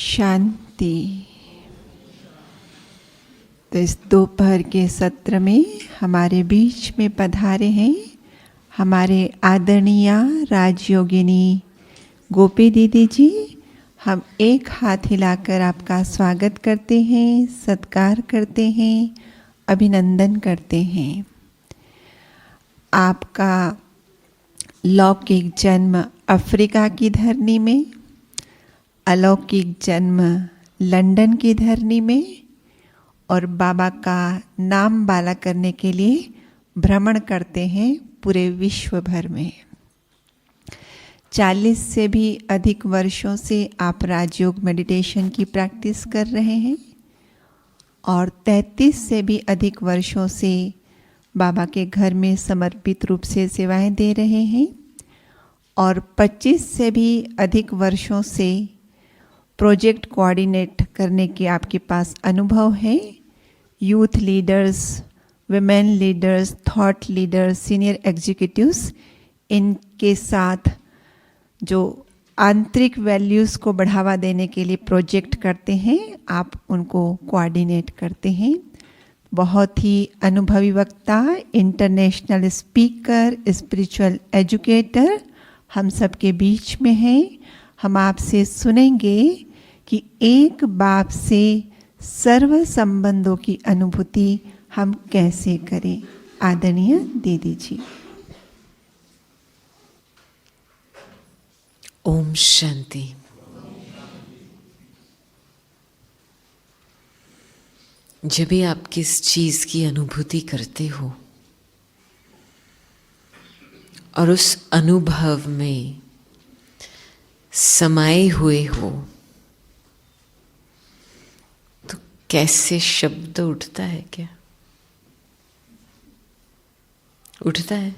शांति। तो इस दोपहर के सत्र में हमारे बीच में पधारे हैं हमारे आदरणीय राजयोगिनी गोपी दीदी जी। हम एक हाथ हिलाकर आपका स्वागत करते हैं, सत्कार करते हैं, अभिनंदन करते हैं। आपका लौकिक जन्म अफ्रीका की धरनी में, अलौकिक जन्म लंदन की धरनी में और बाबा का नाम बाला करने के लिए भ्रमण करते हैं पूरे विश्व भर में। 40 से भी अधिक वर्षों से आप राजयोग मेडिटेशन की प्रैक्टिस कर रहे हैं और 33 से भी अधिक वर्षों से बाबा के घर में समर्पित रूप से सेवाएं दे रहे हैं और 25 से भी अधिक वर्षों से प्रोजेक्ट कोऑर्डिनेट करने के आपके पास अनुभव है। Youth leaders, women leaders, thought leaders, senior executives, इनके साथ जो आंतरिक वैल्यूज़ को बढ़ावा देने के लिए प्रोजेक्ट करते हैं, आप उनको कोऑर्डिनेट करते हैं। बहुत ही अनुभवी वक्ता, इंटरनेशनल स्पीकर, स्पिरिचुअल एजुकेटर हम सबके बीच में हैं। हम आपसे सुनेंगे कि एक बाप से सर्व संबंधों की अनुभूति हम कैसे करें। आदरणीय दीदी जी। ओम शांति। जब भी आप किस चीज की अनुभूति करते हो और उस अनुभव में समाये हुए हो तो कैसे शब्द उठता है? क्या उठता है?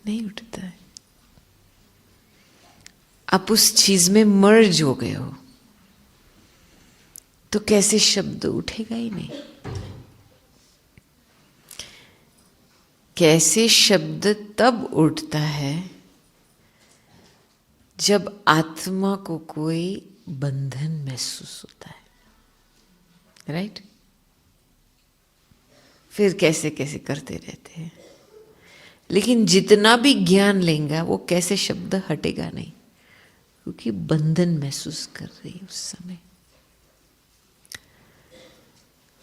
नहीं उठता है। आप उस चीज में मर्ज हो गए हो तो कैसे शब्द उठेगा ही नहीं। कैसे शब्द तब उठता है जब आत्मा को कोई बंधन महसूस होता है, राइट? फिर कैसे कैसे करते रहते हैं, लेकिन जितना भी ज्ञान लेंगे वो कैसे शब्द हटेगा नहीं, क्योंकि बंधन महसूस कर रही है उस समय।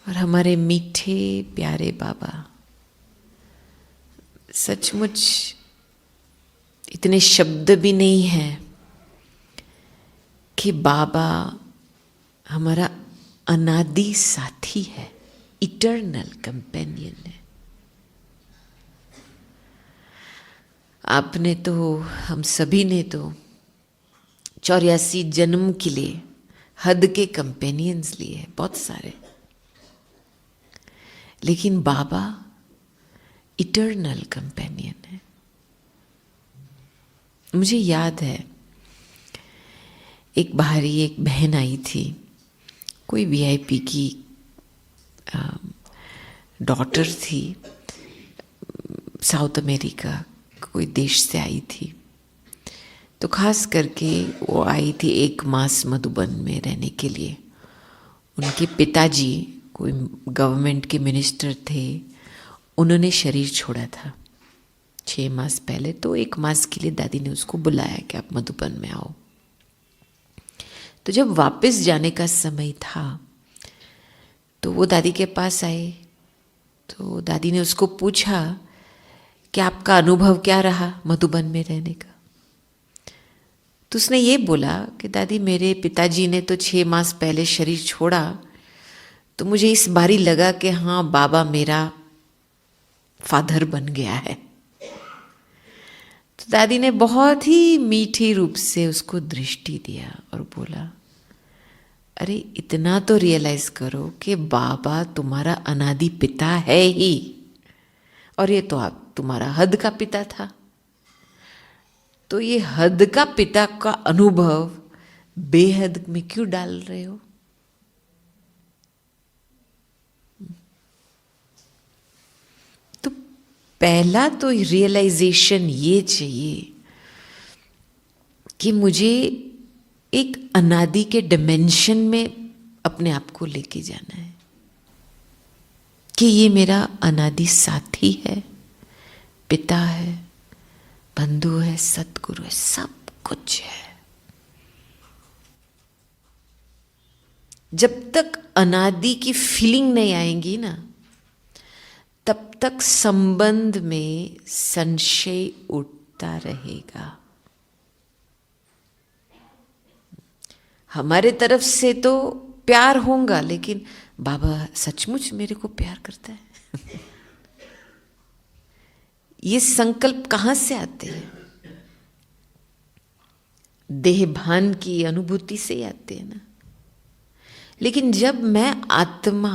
और हमारे मीठे प्यारे बाबा सचमुच इतने शब्द भी नहीं हैं कि बाबा हमारा अनादि साथी है, इटर्नल कंपेनियन है। आपने तो, हम सभी ने तो 84 जन्म के लिए हद के कंपेनियंस लिए हैं, बहुत सारे, लेकिन बाबा इटर्नल कंपेनियन है। मुझे याद है एक बाहरी एक बहन आई थी, कोई वीआईपी की डॉटर थी, साउथ अमेरिका कोई देश से आई थी। तो खास करके वो आई थी 1 मास मधुबन में रहने के लिए। उनके पिताजी कोई गवर्नमेंट के मिनिस्टर थे, उन्होंने शरीर छोड़ा था 6 मास पहले। तो 1 मास के लिए दादी ने उसको बुलाया कि आप मधुबन में आओ। तो जब वापस जाने का समय था तो वो दादी के पास आए। तो दादी ने उसको पूछा कि आपका अनुभव क्या रहा मधुबन में रहने का। तो उसने ये बोला कि दादी मेरे पिताजी ने तो 6 मास पहले शरीर छोड़ा, तो मुझे इस बारी लगा कि हाँ बाबा मेरा फादर बन गया है। तो दादी ने बहुत ही मीठी रूप से उसको दृष्टि दिया और बोला, अरे इतना तो रियलाइज करो कि बाबा तुम्हारा अनादि पिता है ही, और ये तो आप तुम्हारा हद का पिता था। तो ये हद का पिता का अनुभव बेहद में क्यों डाल रहे हो? तो पहला तो रियलाइजेशन ये चाहिए कि मुझे एक अनादि के डिमेंशन में अपने आप को लेके जाना है कि ये मेरा अनादि साथी है, पिता है, बंधु है, सतगुरु है, सब कुछ है। जब तक अनादि की फीलिंग नहीं आएगी ना, तब तक संबंध में संशय उठता रहेगा। हमारे तरफ से तो प्यार होगा, लेकिन बाबा सचमुच मेरे को प्यार करता है ये संकल्प कहाँ से आते हैं? देहभान की अनुभूति से ही आते हैं ना। लेकिन जब मैं आत्मा,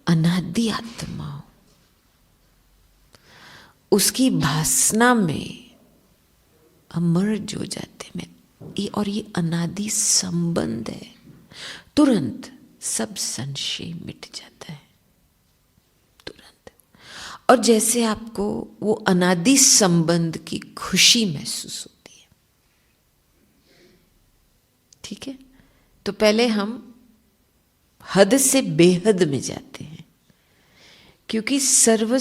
अनादि आत्मा हूं, उसकी भासना में हम मर्ज हो जाते हैं, और ये अनादि संबंध है, तुरंत सब संशय मिट जाता है, तुरंत। और जैसे आपको वो अनादि संबंध की खुशी महसूस होती है, ठीक है। तो पहले हम हद से बेहद में जाते हैं, क्योंकि सर्व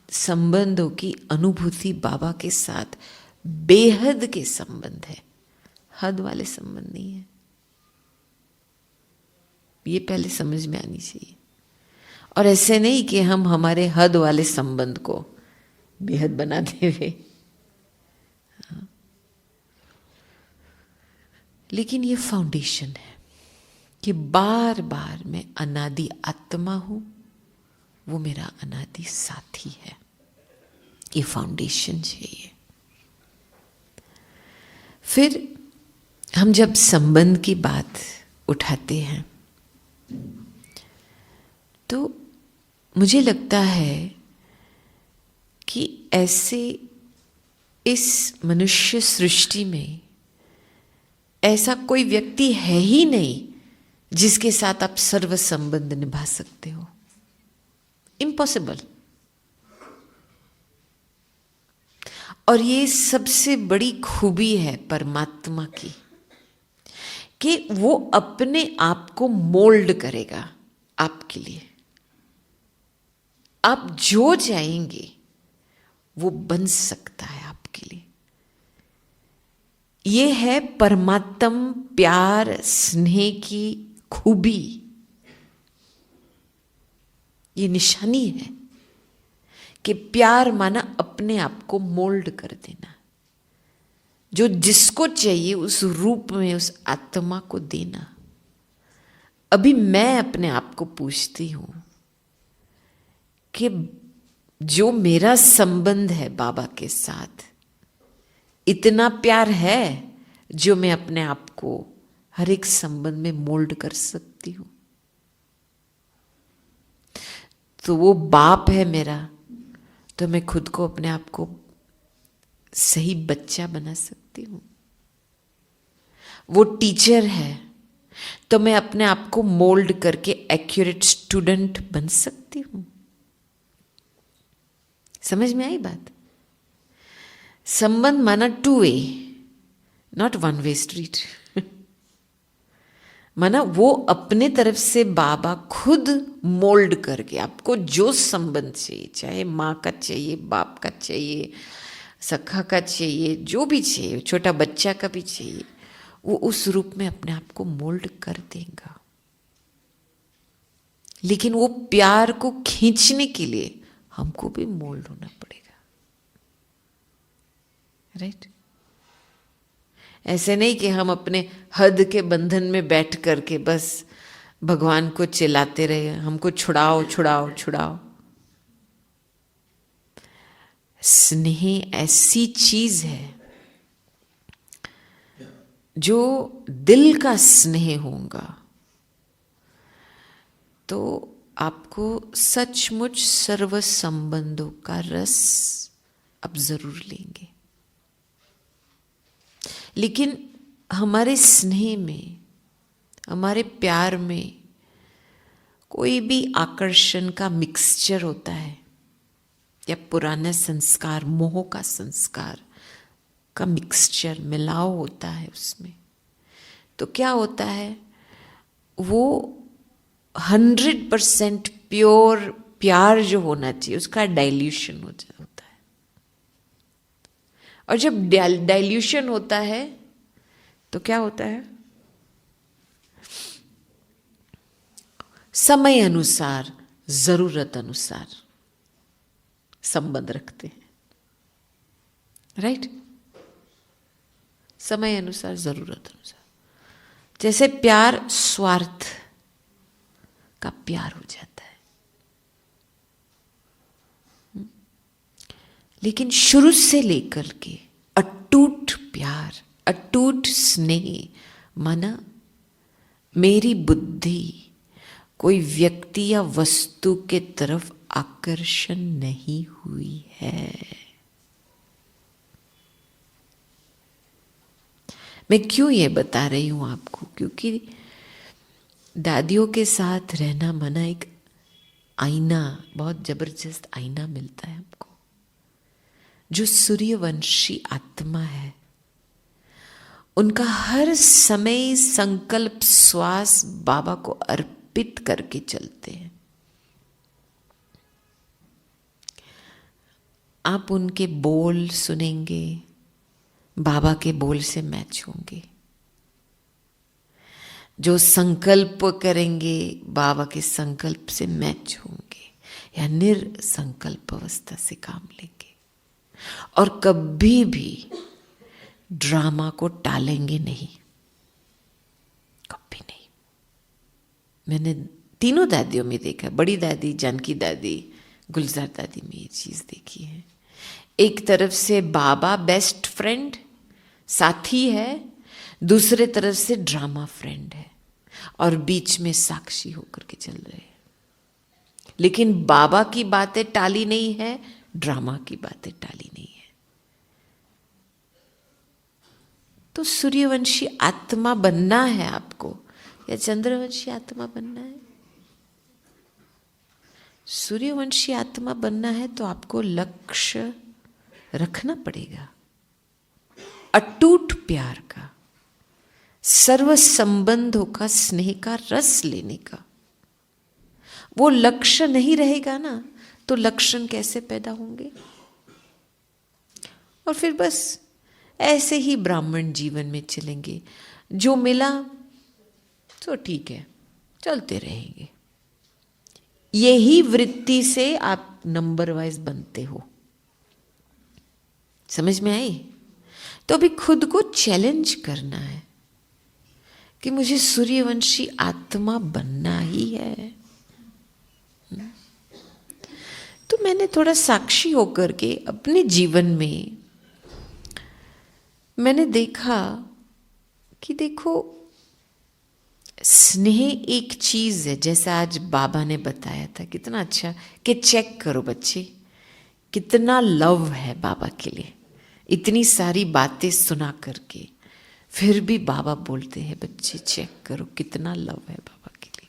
संबंधों की अनुभूति बाबा के साथ बेहद के संबंध है, हद वाले संबंध नहीं है। ये पहले समझ में आनी चाहिए। और ऐसे नहीं कि हम हमारे हद वाले संबंध को बेहद बना देवे। लेकिन ये फाउंडेशन है कि बार बार मैं अनादि आत्मा हूं, वो मेरा अनादि साथी है। ये फाउंडेशन चाहिए। फिर हम जब संबंध की बात उठाते हैं तो मुझे लगता है कि ऐसे इस मनुष्य सृष्टि में ऐसा कोई व्यक्ति है ही नहीं जिसके साथ आप सर्व संबंध निभा सकते हो। इम्पॉसिबल। और ये सबसे बड़ी खूबी है परमात्मा की कि वो अपने आप को मोल्ड करेगा आपके लिए। आप जो चाहेंगे वो बन सकता है आपके लिए। ये है परमात्म प्यार स्नेह की खूबी। ये निशानी है कि प्यार माना अपने आप को मोल्ड कर देना, जो जिसको चाहिए उस रूप में उस आत्मा को देना। अभी मैं अपने आप को पूछती हूं कि जो मेरा संबंध है बाबा के साथ, इतना प्यार है जो मैं अपने आप को हर एक संबंध में मोल्ड कर सकती हूं। तो वो बाप है मेरा, तो मैं खुद को अपने आप को सही बच्चा बना सकती हूं। वो टीचर है, तो मैं अपने आप को मोल्ड करके एक्यूरेट स्टूडेंट बन सकती हूं। समझ में आई बात? संबंध माना 2 वे, नॉट 1 वे स्ट्रीट। माना वो अपने तरफ से बाबा खुद मोल्ड करके आपको जो संबंध चाहिए, चाहे माँ का चाहिए, बाप का चाहिए, सखा का चाहिए, जो भी चाहिए, छोटा बच्चा का भी चाहिए, वो उस रूप में अपने आप को मोल्ड कर देगा। लेकिन वो प्यार को खींचने के लिए हमको भी मोल्ड होना पड़ेगा, राइट? ऐसे नहीं कि हम अपने हद के बंधन में बैठ करके बस भगवान को चिल्लाते रहे, हमको छुड़ाओ छुड़ाओ छुड़ाओ। स्नेह ऐसी चीज है जो दिल का स्नेह होगा तो आपको सचमुच सर्व संबंधों का रस अब जरूर लेंगे। लेकिन हमारे स्नेह में, हमारे प्यार में कोई भी आकर्षण का मिक्सचर होता है, या पुराना संस्कार, मोह का संस्कार, का मिक्सचर, मिलाव होता है उसमें, तो क्या होता है, वो 100% प्योर प्यार जो होना चाहिए उसका डाइल्यूशन होता है। और जब डाइल्यूशन होता है तो क्या होता है, समय अनुसार, जरूरत अनुसार संबंध रखते हैं, राइट? समय अनुसार, जरूरत अनुसार। जैसे प्यार स्वार्थ का प्यार हो जाता है, लेकिन शुरू से लेकर के अटूट प्यार, अटूट स्नेह, माना मेरी बुद्धि कोई व्यक्ति या वस्तु के तरफ आकर्षण नहीं हुई है। मैं क्यों ये बता रही हूं आपको, क्योंकि दादियों के साथ रहना माना एक आईना, बहुत जबरदस्त आईना मिलता है हमको। जो सूर्यवंशी आत्मा है, उनका हर समय संकल्प श्वास बाबा को अर्पित करके चलते हैं। आप उनके बोल सुनेंगे, बाबा के बोल से मैच होंगे। जो संकल्प करेंगे बाबा के संकल्प से मैच होंगे, या निर्संकल्प अवस्था से काम लेंगे। और कभी भी ड्रामा को टालेंगे नहीं, कभी नहीं। मैंने तीनों दादियों में देखा, बड़ी दादी, जानकी दादी, गुलजार दादी में ये चीज देखी है। एक तरफ से बाबा बेस्ट फ्रेंड, साथी है, दूसरे तरफ से ड्रामा फ्रेंड है, और बीच में साक्षी होकर के चल रहे हैं। लेकिन बाबा की बातें टाली नहीं है, ड्रामा की बातें टाली नहीं है। तो सूर्यवंशी आत्मा बनना है आपको या चंद्रवंशी आत्मा बनना है? सूर्यवंशी आत्मा बनना है तो आपको लक्ष्य रखना पड़ेगा, अटूट प्यार का, सर्व संबंधों का, स्नेह का रस लेने का। वो लक्ष्य नहीं रहेगा ना, तो लक्षण कैसे पैदा होंगे? और फिर बस ऐसे ही ब्राह्मण जीवन में चलेंगे, जो मिला तो ठीक है, चलते रहेंगे। यही वृत्ति से आप नंबर वाइज बनते हो। समझ में आई? तो अभी खुद को चैलेंज करना है कि मुझे सूर्यवंशी आत्मा बनना ही है। तो मैंने थोड़ा साक्षी होकर के अपने जीवन में मैंने देखा कि देखो, स्नेह एक चीज है, जैसा आज बाबा ने बताया था, कितना अच्छा, कि चेक करो बच्चे, कितना लव है बाबा के लिए। इतनी सारी बातें सुना करके फिर भी बाबा बोलते हैं बच्चे चेक करो कितना लव है बाबा के लिए।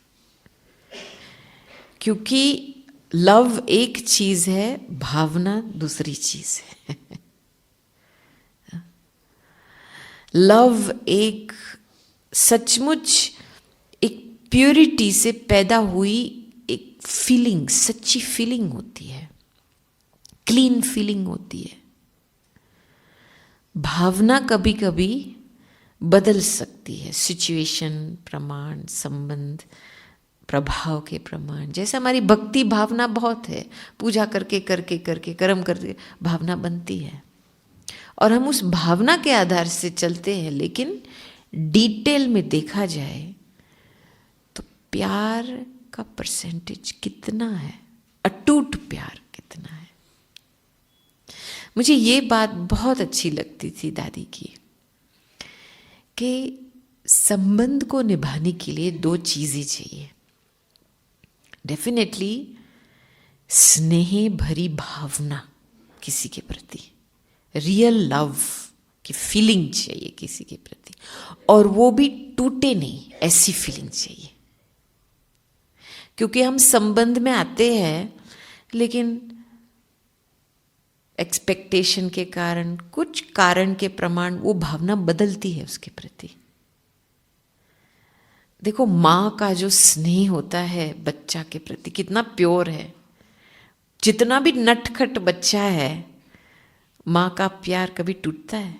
क्योंकि लव एक चीज है, भावना दूसरी चीज है। लव एक सचमुच एक प्योरिटी से पैदा हुई एक फीलिंग, सच्ची फीलिंग होती है, क्लीन फीलिंग होती है। भावना कभी कभी बदल सकती है, सिचुएशन, प्रमाण, संबंध, प्रभाव के प्रमाण। जैसे हमारी भक्ति भावना बहुत है, पूजा करके करके करके कर्म करके भावना बनती है और हम उस भावना के आधार से चलते हैं। लेकिन डिटेल में देखा जाए तो प्यार का परसेंटेज कितना है, अटूट प्यार कितना है। मुझे ये बात बहुत अच्छी लगती थी दादी की कि संबंध को निभाने के लिए दो चीजें चाहिए। डेफिनेटली स्नेह भरी भावना किसी के प्रति, रियल लव की फीलिंग चाहिए किसी के प्रति, और वो भी टूटे नहीं, ऐसी फीलिंग चाहिए। क्योंकि हम संबंध में आते हैं लेकिन एक्सपेक्टेशन के कारण, कुछ कारण के प्रमाण वो भावना बदलती है उसके प्रति। देखो माँ का जो स्नेह होता है बच्चा के प्रति कितना प्योर है। जितना भी नटखट बच्चा है, माँ का प्यार कभी टूटता है?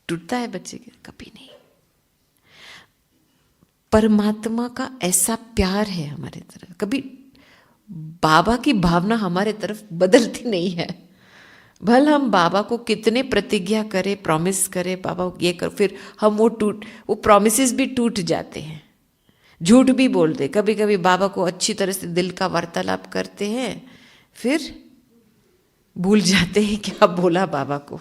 टूटता है बच्चे के? कभी नहीं। परमात्मा का ऐसा प्यार है हमारे तरफ, कभी बाबा की भावना हमारे तरफ बदलती नहीं है। भले हम बाबा को कितने प्रतिज्ञा करें, प्रॉमिस करें, बाबा ये कर, फिर हम वो प्रॉमिसेस भी टूट जाते हैं, झूठ भी बोलते। कभी कभी बाबा को अच्छी तरह से दिल का वार्तालाप करते हैं, फिर भूल जाते हैं क्या बोला बाबा को।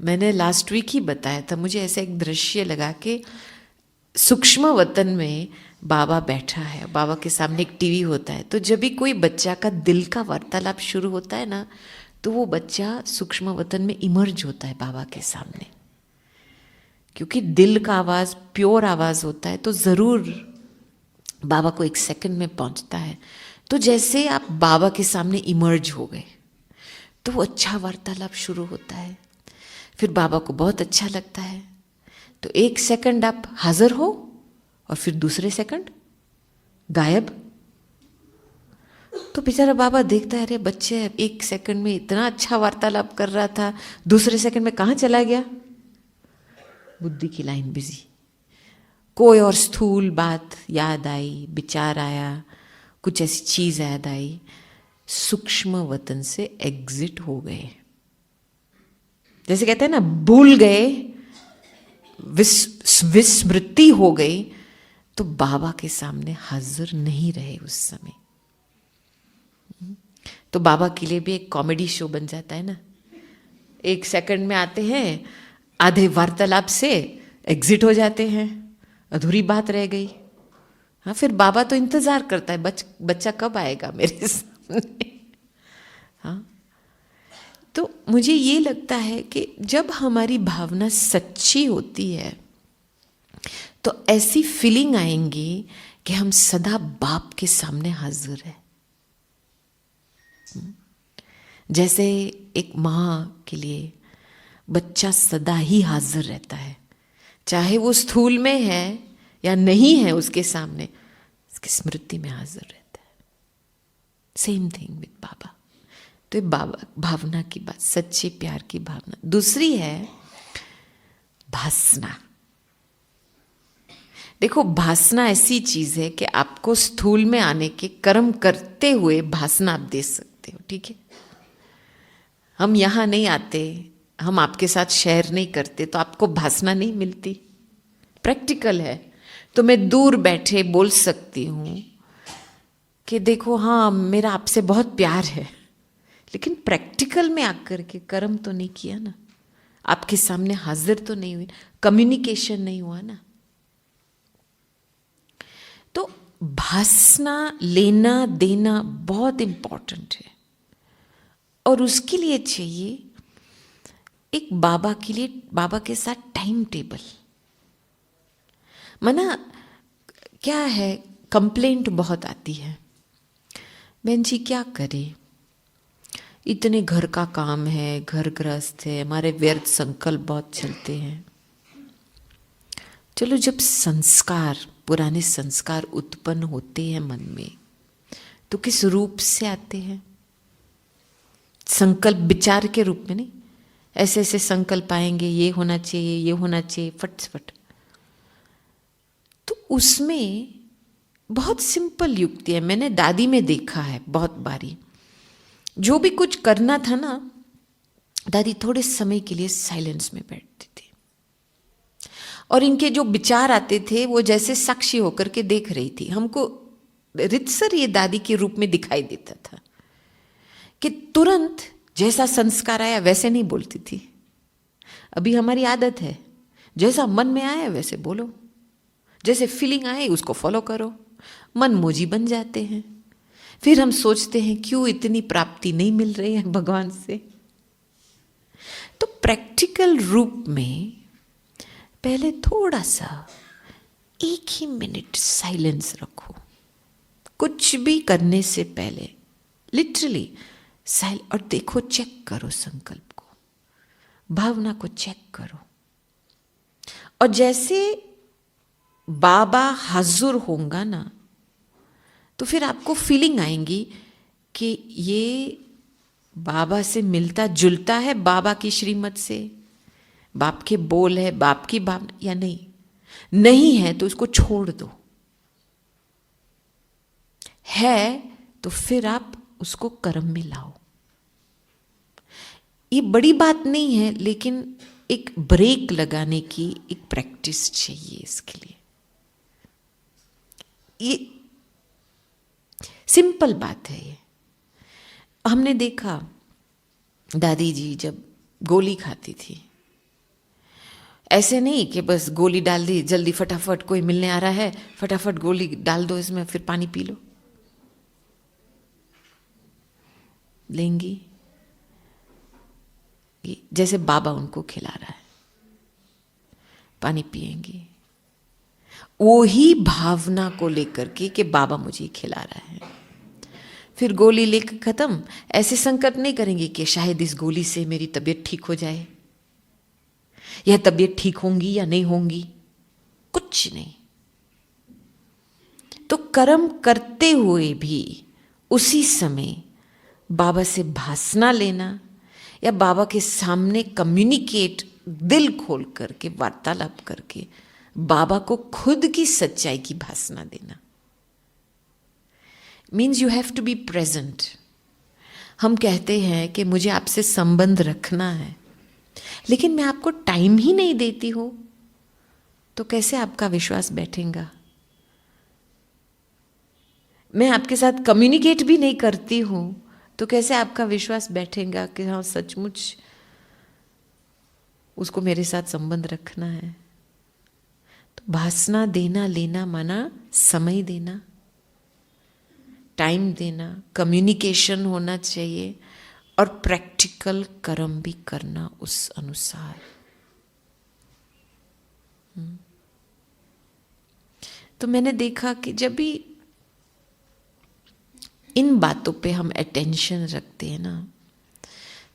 मैंने लास्ट वीक ही बताया था, मुझे ऐसा एक दृश्य लगा कि सूक्ष्म वतन में बाबा बैठा है, बाबा के सामने एक टीवी होता है। तो जब भी कोई बच्चा का दिल का वार्तालाप शुरू होता है ना, तो वो बच्चा सूक्ष्म वतन में इमर्ज होता है बाबा के सामने, क्योंकि दिल का आवाज़ प्योर आवाज़ होता है, तो ज़रूर बाबा को एक सेकंड में पहुंचता है। तो जैसे आप बाबा के सामने इमर्ज हो गए, तो वो अच्छा वार्तालाप शुरू होता है, फिर बाबा को बहुत अच्छा लगता है। तो एक सेकंड आप हाजिर हो और फिर दूसरे सेकंड गायब। तो बेचारा बाबा देखता है, अरे बच्चे एक सेकंड में इतना अच्छा वार्तालाप कर रहा था, दूसरे सेकंड में कहाँ चला गया? बुद्धि की लाइन बिजी, कोई और स्थूल बात याद आई, विचार आया, कुछ ऐसी चीज याद आई, सूक्ष्म वतन से एग्जिट हो गए। जैसे कहते हैं ना, भूल गए, विस्मृति हो गई, तो बाबा के सामने हाजिर नहीं रहे उस समय। तो बाबा के लिए भी एक कॉमेडी शो बन जाता है ना, एक सेकंड में आते हैं, आधे वार्तालाप से एग्जिट हो जाते हैं, अधूरी बात रह गई। हाँ, फिर बाबा तो इंतजार करता है, बच्चा कब आएगा मेरे सामने। हाँ, तो मुझे ये लगता है कि जब हमारी भावना सच्ची होती है तो ऐसी फीलिंग आएंगी कि हम सदा बाप के सामने हाजिर है। जैसे एक माँ के लिए बच्चा सदा ही हाजिर रहता है, चाहे वो स्थूल में है या नहीं है, उसके सामने उसकी स्मृति में हाजिर रहता है। सेम थिंग विद बाबा। तो ये बाबा भावना की बात, सच्चे प्यार की भावना। दूसरी है भासना। देखो, भासना ऐसी चीज है कि आपको स्थूल में आने के कर्म करते हुए भासना आप दे सकते हो, ठीक है। हम यहां नहीं आते, हम आपके साथ शेयर नहीं करते, तो आपको भासना नहीं मिलती। प्रैक्टिकल है, तो मैं दूर बैठे बोल सकती हूं कि देखो, हाँ मेरा आपसे बहुत प्यार है, लेकिन प्रैक्टिकल में आकर के कर्म तो नहीं किया ना, आपके सामने हाजिर तो नहीं हुई, कम्युनिकेशन नहीं हुआ ना। तो भासना लेना देना बहुत इंपॉर्टेंट है, और उसके लिए चाहिए एक बाबा के लिए, बाबा के साथ टाइम टेबल। मना क्या है, कंप्लेंट बहुत आती है, बहन जी क्या करें, इतने घर का काम है, घर गृहस्थ है, हमारे व्यर्थ संकल्प बहुत चलते हैं। चलो, जब संस्कार, पुराने संस्कार उत्पन्न होते हैं मन में, तो किस रूप से आते हैं? संकल्प विचार के रूप में नहीं, ऐसे ऐसे संकल्प आएंगे, ये होना चाहिए, ये होना चाहिए, फट। तो उसमें बहुत सिंपल युक्ति है, मैंने दादी में देखा है बहुत बारी। जो भी कुछ करना था ना, दादी थोड़े समय के लिए साइलेंस में बैठती थी, और इनके जो विचार आते थे वो जैसे साक्षी होकर के देख रही थी। हमको रितसर ये दादी के रूप में दिखाई देता था कि तुरंत जैसा संस्कार आया वैसे नहीं बोलती थी। अभी हमारी आदत है, जैसा मन में आया वैसे बोलो, जैसे फीलिंग आए उसको फॉलो करो, मन मोजी बन जाते हैं। फिर हम सोचते हैं क्यों इतनी प्राप्ति नहीं मिल रही है भगवान से। तो प्रैक्टिकल रूप में पहले थोड़ा सा 1 ही मिनट साइलेंस रखो, कुछ भी करने से पहले लिटरली और देखो, चेक करो संकल्प को, भावना को चेक करो। और जैसे बाबा हाजुर होगा ना, तो फिर आपको फीलिंग आएंगी कि ये बाबा से मिलता जुलता है, बाबा की श्रीमत से, बाप के बोल है, बाप की भावना या नहीं। नहीं है तो उसको छोड़ दो, है तो फिर आप उसको कर्म में लाओ। ये बड़ी बात नहीं है, लेकिन एक ब्रेक लगाने की एक प्रैक्टिस चाहिए इसके लिए। ये सिंपल बात है। ये हमने देखा, दादी जी जब गोली खाती थी, ऐसे नहीं कि बस गोली डाल दी, जल्दी फटाफट कोई मिलने आ रहा है, फटाफट गोली डाल दो इसमें, फिर पानी पी लो। लेंगी जैसे बाबा उनको खिला रहा है, पानी पिएंगी वो ही भावना को लेकर के कि बाबा मुझे खिला रहा है। फिर गोली लेकर खत्म, ऐसे संकल्प नहीं करेंगे कि शायद इस गोली से मेरी तबीयत ठीक हो जाए, या तबीयत ठीक होंगी या नहीं होंगी, कुछ नहीं। तो कर्म करते हुए भी उसी समय बाबा से भासना लेना, या बाबा के सामने कम्युनिकेट, दिल खोल करके वार्तालाप करके बाबा को खुद की सच्चाई की भासना देना, means you have to be present. हम कहते हैं कि मुझे आपसे संबंध रखना है, लेकिन मैं आपको टाइम ही नहीं देती हूं, तो कैसे आपका विश्वास बैठेगा? मैं आपके साथ कम्युनिकेट भी नहीं करती हूं, तो कैसे आपका विश्वास बैठेगा कि हाँ सचमुच उसको मेरे साथ संबंध रखना है? तो भासना देना, लेना माना समय देना, टाइम देना, कम्युनिकेशन होना चाहिए, और प्रैक्टिकल कर्म भी करना उस अनुसार। तो मैंने देखा कि जब भी इन बातों पे हम अटेंशन रखते हैं ना,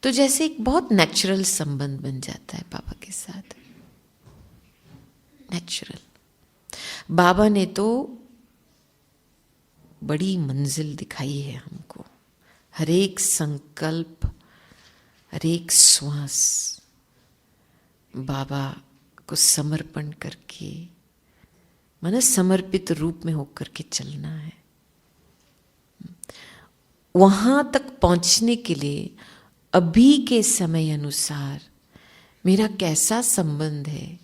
तो जैसे एक बहुत नेचुरल संबंध बन जाता है बाबा के साथ। नेचुरल। बाबा ने तो बड़ी मंजिल दिखाई है हमको, हर एक संकल्प, हर एक श्वास बाबा को समर्पण करके, मन समर्पित रूप में होकर के चलना है। वहां तक पहुंचने के लिए अभी के समय अनुसार मेरा कैसा संबंध है,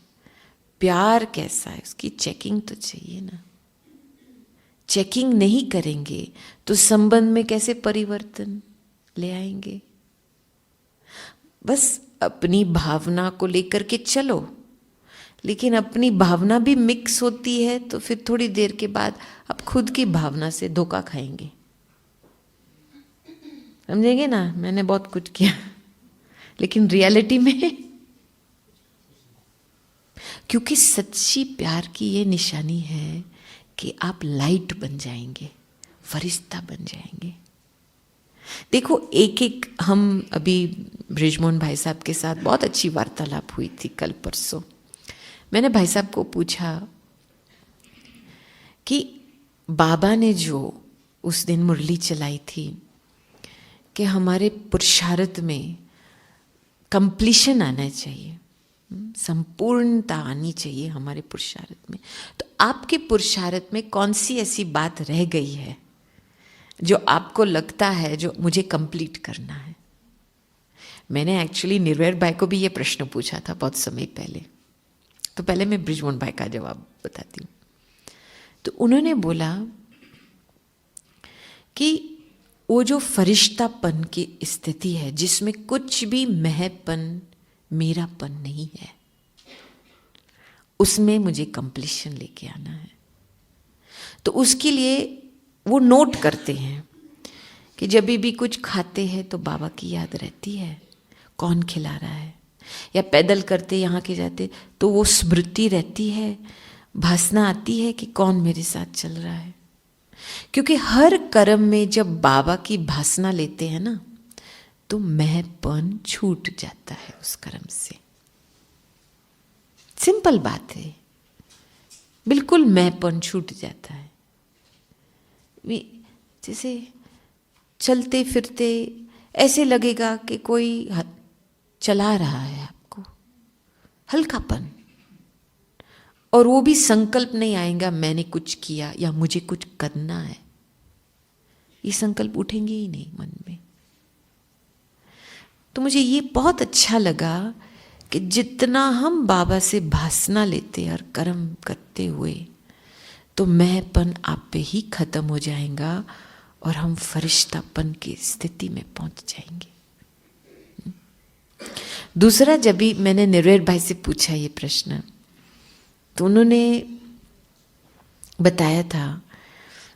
प्यार कैसा है, उसकी चेकिंग तो चाहिए ना। चेकिंग नहीं करेंगे तो संबंध में कैसे परिवर्तन ले आएंगे? बस अपनी भावना को लेकर के चलो, लेकिन अपनी भावना भी मिक्स होती है तो फिर थोड़ी देर के बाद आप खुद की भावना से धोखा खाएंगे। समझेंगे ना? मैंने बहुत कुछ किया, लेकिन रियलिटी में क्योंकि सच्ची प्यार की ये निशानी है कि आप लाइट बन जाएंगे, फरिश्ता बन जाएंगे। देखो, एक एक हम अभी ब्रिजमोहन भाई साहब के साथ बहुत अच्छी वार्तालाप हुई थी कल परसों। मैंने भाई साहब को पूछा कि बाबा ने जो उस दिन मुरली चलाई थी कि हमारे पुरुषार्थ में कंप्लीशन आना चाहिए, संपूर्णता आनी चाहिए हमारे पुरुषार्थ में, तो आपके पुरुषार्थ में कौन सी ऐसी बात रह गई है जो आपको लगता है जो मुझे कंप्लीट करना है? मैंने एक्चुअली निर्वैर भाई को भी ये प्रश्न पूछा था बहुत समय पहले, तो पहले मैं ब्रिजमोहन भाई का जवाब बताती हूँ। तो उन्होंने बोला कि वो जो फरिश्तापन की स्थिति है जिसमें कुछ भी महपन, मेरापन नहीं है, उसमें मुझे कंप्लीशन लेके आना है। तो उसके लिए वो नोट करते हैं कि जब भी कुछ खाते हैं तो बाबा की याद रहती है, कौन खिला रहा है, या पैदल करते यहाँ के जाते तो वो स्मृति रहती है, भासना आती है कि कौन मेरे साथ चल रहा है। क्योंकि हर कर्म में जब बाबा की भासना लेते हैं ना, तो मैंपन छूट जाता है उस कर्म से। सिंपल बात है, बिल्कुल मैंपन छूट जाता है। जैसे चलते फिरते ऐसे लगेगा कि कोई चला रहा है आपको, हल्कापन, और वो भी संकल्प नहीं आएगा मैंने कुछ किया या मुझे कुछ करना है, ये संकल्प उठेंगे ही नहीं मन में। तो मुझे ये बहुत अच्छा लगा कि जितना हम बाबा से भासना लेते और कर्म करते हुए, तो मैंपन आप पे ही खत्म हो जाएगा और हम फरिश्तापन की स्थिति में पहुंच जाएंगे। दूसरा, जब भी मैंने निर्वेद भाई से पूछा ये प्रश्न, तो उन्होंने बताया था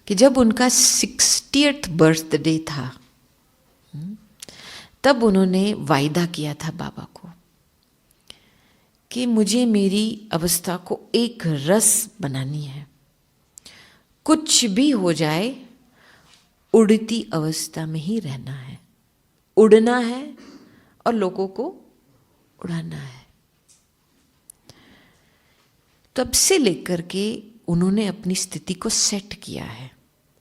कि जब उनका 60th बर्थडे था, तब उन्होंने वायदा किया था बाबा को कि मुझे मेरी अवस्था को एक रस बनानी है, कुछ भी हो जाए उड़ती अवस्था में ही रहना है, उड़ना है और लोगों को उड़ाना है। तब से लेकर के उन्होंने अपनी स्थिति को सेट किया है,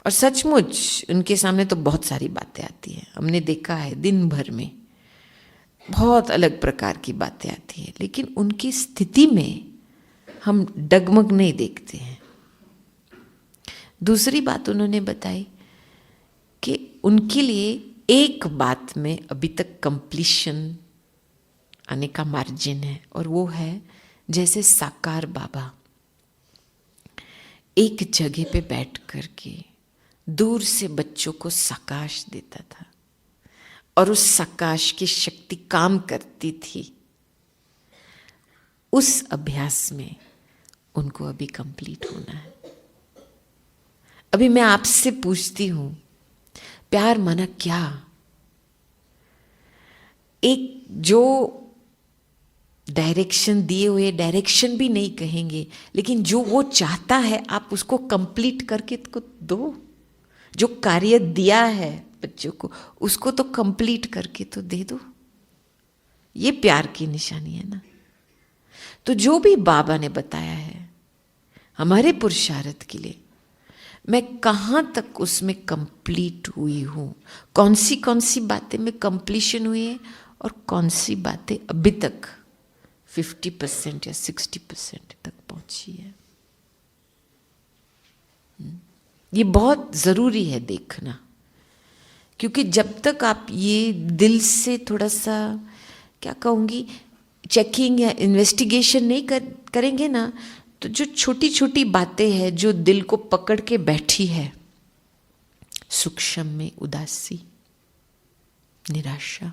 और सचमुच उनके सामने तो बहुत सारी बातें आती हैं। हमने देखा है दिन भर में बहुत अलग प्रकार की बातें आती हैं, लेकिन उनकी स्थिति में हम डगमग नहीं देखते हैं। दूसरी बात उन्होंने बताई कि उनके लिए एक बात में अभी तक कंप्लीशन आने का मार्जिन है, और वो है जैसे साकार बाबा एक जगह पे बैठ कर के दूर से बच्चों को सकाश देता था, और उस सकाश की शक्ति काम करती थी। उस अभ्यास में उनको अभी कंप्लीट होना है। अभी मैं आपसे पूछती हूं, प्यार माना क्या? एक जो डायरेक्शन दिए हुए, डायरेक्शन भी नहीं कहेंगे, लेकिन जो वो चाहता है आप उसको कंप्लीट करके तो दो। जो कार्य दिया है बच्चों को, उसको तो कंप्लीट करके तो दे दो। ये प्यार की निशानी है ना। तो जो भी बाबा ने बताया है हमारे पुरुषार्थ के लिए, मैं कहाँ तक उसमें कंप्लीट हुई हूँ, कौन सी बातें में कंप्लीशन हुई है, और कौन सी बातें अभी तक 50% या 60% तक पहुंची है। ये बहुत ज़रूरी है देखना, क्योंकि जब तक आप ये दिल से थोड़ा सा, क्या कहूँगी, चेकिंग या इन्वेस्टिगेशन नहीं करेंगे ना, तो जो छोटी छोटी बातें हैं जो दिल को पकड़ के बैठी है, सूक्ष्म में उदासी, निराशा,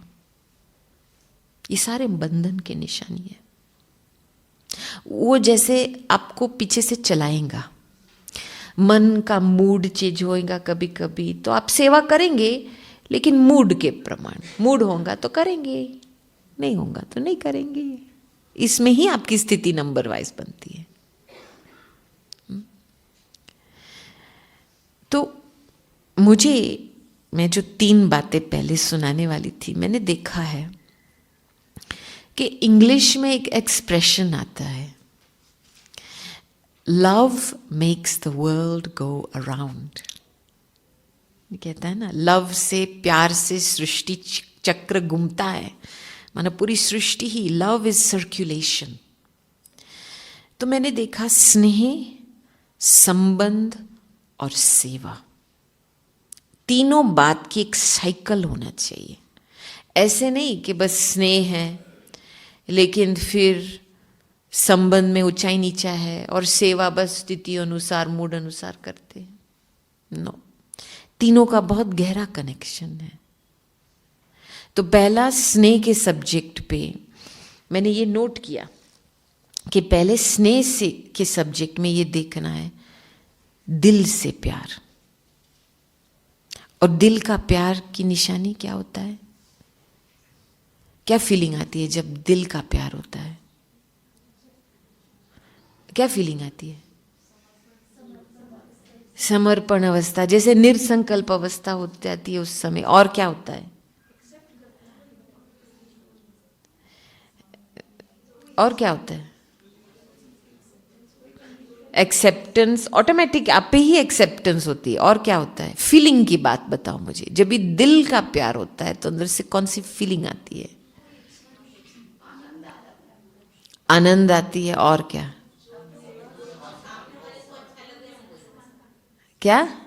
ये सारे बंधन के निशानी है। वो जैसे आपको पीछे से चलाएगा, मन का मूड चेंज होएगा कभी कभी, तो आप सेवा करेंगे, लेकिन मूड के प्रमाण, मूड होगा तो करेंगे, नहीं होगा तो नहीं करेंगे। इसमें ही आपकी स्थिति नंबर वाइज बनती है। तो मैं जो 3 बातें पहले सुनाने वाली थी, मैंने देखा है कि इंग्लिश में एक एक्सप्रेशन आता है, love makes the world go around. कहता है ना, लव से, प्यार से सृष्टि चक्र घूमता है, माना पूरी सृष्टि ही, लव इज सर्कुलेशन। तो मैंने देखा स्नेह, संबंध और सेवा, तीनों बात की एक साइकिल होना चाहिए। ऐसे नहीं कि बस स्नेह है लेकिन फिर संबंध में ऊंचाई नीचा है, और सेवा बस स्थिति अनुसार, मूड अनुसार करते हैं। नो, तीनों का बहुत गहरा कनेक्शन है। तो पहला, स्नेह के सब्जेक्ट पे मैंने ये नोट किया कि पहले स्नेह से के सब्जेक्ट में ये देखना है दिल से प्यार। और दिल का प्यार की निशानी क्या होता है? क्या फीलिंग आती है जब दिल का प्यार होता है? क्या फीलिंग आती है? समर्पण अवस्था, जैसे निरसंकल्प अवस्था हो जाती है उस समय। और क्या होता है? और क्या होता है? एक्सेप्टेंस, ऑटोमेटिक आप पे ही एक्सेप्टेंस होती है। और क्या होता है? फीलिंग की बात बताओ मुझे। जब भी दिल का प्यार होता है तो अंदर से कौन सी फीलिंग आती है? आनंद आती है। और क्या क्या?